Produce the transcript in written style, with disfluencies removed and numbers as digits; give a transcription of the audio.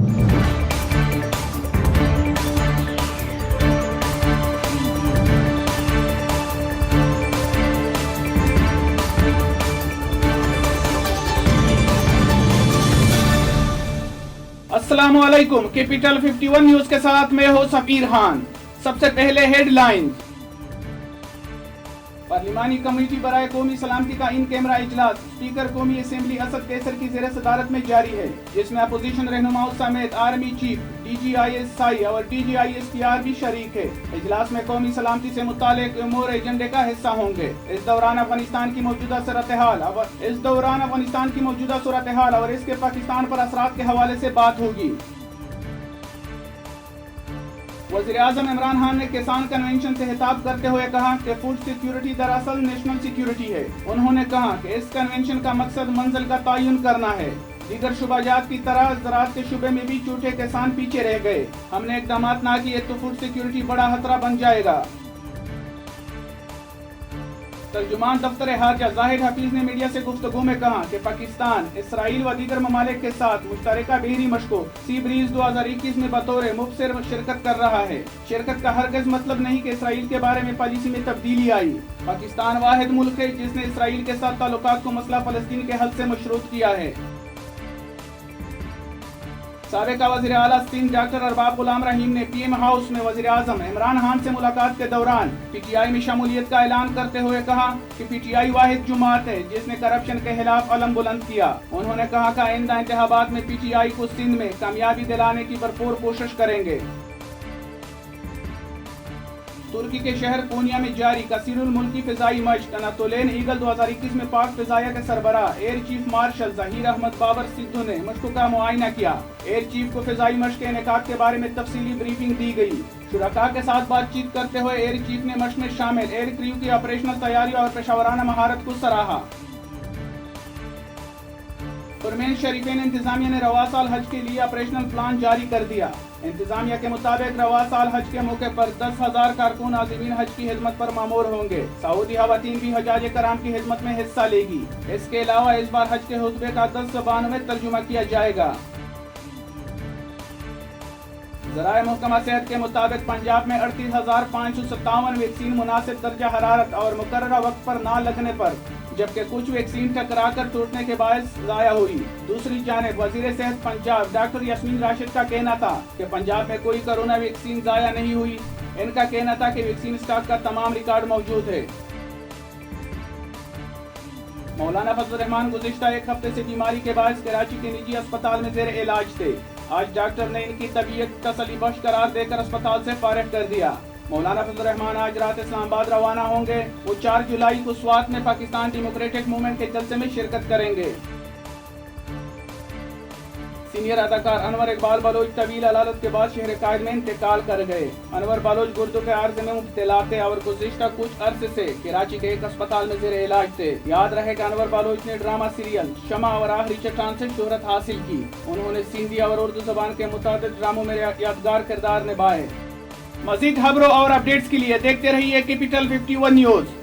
अस्सलामुअलैकुम। Capital 51 news के साथ मैं हूं सफीर खान। सबसे पहले हेडलाइंस। पार्लिमानी कमेटी बराए कौमी सलामती का इन कैमरा इजलास स्पीकर कौमी असेंबली असद कैसर की ज़ेर सदारत में जारी है, जिसमें अपोजिशन रहनुमाओं समेत आर्मी चीफ, DGISI और DGISPR भी शरीक है। इजलास में कौमी सलामती से मुताल्लिक़ उमूर एजेंडे का हिस्सा होंगे। इस दौरान अफगानिस्तान की मौजूदा सूरत हाल और इसके पाकिस्तान पर असरात के हवाले से बात होगी। वज़ीर-ए-आज़म इमरान खान ने किसान कन्वेंशन से खिताब करते हुए कहा कि फूड सिक्योरिटी दरअसल नेशनल सिक्योरिटी है। उन्होंने कहा कि इस कन्वेंशन का मकसद मंजिल का तयन करना है। दीगर शुबाजात की तरह ज़राअत के शुबे में भी छोटे किसान पीछे रह गए। हमने इक़दामात ना किए तो फूड सिक्योरिटी बड़ा खतरा बन जाएगा। तर्जुमान दफ्तर हारजा जाहिद हफीज ने मीडिया से गुफ्तगू में कहा कि पाकिस्तान, इसराइल व दीगर ममालिक के साथ मुश्तरका बहरी मशकों सी ब्रीज 2021 में बतौर मुबसर शिरकत कर रहा है। शिरकत का हरगिज़ मतलब नहीं कि इसराइल के बारे में पॉलिसी में तब्दीली आई। पाकिस्तान वाहिद मुल्क है जिसने इसराइल के साथ ताल्लुकात को मसला फ़लस्तीन के हल से मशरूत किया है। साबिक़ा वज़ीर आला सिंध डॉक्टर अरबाब गुलाम रहीम ने PM हाउस में वज़ीर-ए-आज़म इमरान खान से मुलाकात के दौरान PTI में शमूलियत का ऐलान करते हुए कहा कि PTI वाहिद जमात है जिसने करप्शन के खिलाफ अलम बुलंद किया। उन्होंने कहा कि आइंदा इंतखाबात में PTI को सिंध में कामयाबी दिलाने की भरपूर कोशिश करेंगे। तुर्की के शहर कोनिया में जारी कसीरुल मुल्की फ़िज़ाई मश्क अनातोलियन ईगल 2021 में पाक फ़िज़ाया के सरबराह air chief marshal Zaheer Ahmed Babar Sidhu ने मश्कों का मुआयना किया। एयर चीफ को फ़िज़ाई मश्क के इनेकाद के बारे में तफसीली ब्रीफिंग दी गई। शुरका के साथ बातचीत करते हुए एयर चीफ ने मश्क में शामिल एयर क्रू की ऑपरेशनल तैयारी और पेशावराना महारत को सराहा। हुरमैन शरीफैन इंतजामिया ने रवा साल हज के लिए ऑपरेशनल प्लान जारी कर दिया। इंतजामिया के मुताबिक रवा साल हज के मौके पर 10,000 कारकुन आज़मीन हज की खिदमत पर मामूर होंगे। सऊदी खवातीन भी हजाज कराम की खिदमत में हिस्सा लेगी। इसके अलावा इस बार हज के खुतबे का 10 ज़बानों में तर्जुमा किया जाएगा। ज़राए महकमा सेहत के मुताबिक पंजाब में 38,557 वैक्सीन मुनासिब दर्जा हरारत और मुकर्ररा वक्त पर ना लगने पर, जबकि कुछ वैक्सीन टकरा कर टूटने के बायस ज़ाया हुई। दूसरी जानिब वज़ीर सेहत पंजाब डॉक्टर यास्मीन राशिद का कहना था कि पंजाब में कोई कोरोना वैक्सीन ज़ाया नहीं हुई। इनका कहना था कि वैक्सीन स्टॉक का तमाम रिकॉर्ड मौजूद है। मौलाना फजल रहमान गुज़िश्ता एक हफ्ते से बीमारी के बायस कराची के निजी अस्पताल में ज़ेर इलाज थे। आज डॉक्टर ने इनकी तबीयत तसल्ली बख्श करार देकर अस्पताल से फारिग कर दिया। मौलाना फजल रहमान आज रात इस्लामाबाद रवाना होंगे। वो 4 जुलाई को स्वात में पाकिस्तान डेमोक्रेटिक मूवमेंट के जलसे में शिरकत करेंगे। सीनियर अदाकार अनवर इकबाल बलोच तवील अदालत के बाद शहर कायद में इंतकाल कर गए। अनवर बलोच गुर्दों के अर्ज में मुब्तला थे और गुज़िश्ता कुछ अरसे से कराची के एक अस्पताल में ज़ेर इलाज थे। याद रहे कि अनवर बलोच ने ड्रामा सीरियल शमा और आखिरी चट्टान से शोहरत हासिल की। उन्होंने सिंधी और उर्दू ज़बान के मुताबिक ड्रामों में यादगार किरदार निभाए। मज़ीद खबरों और अपडेट्स के लिए देखते रहिए कैपिटल 51 न्यूज़।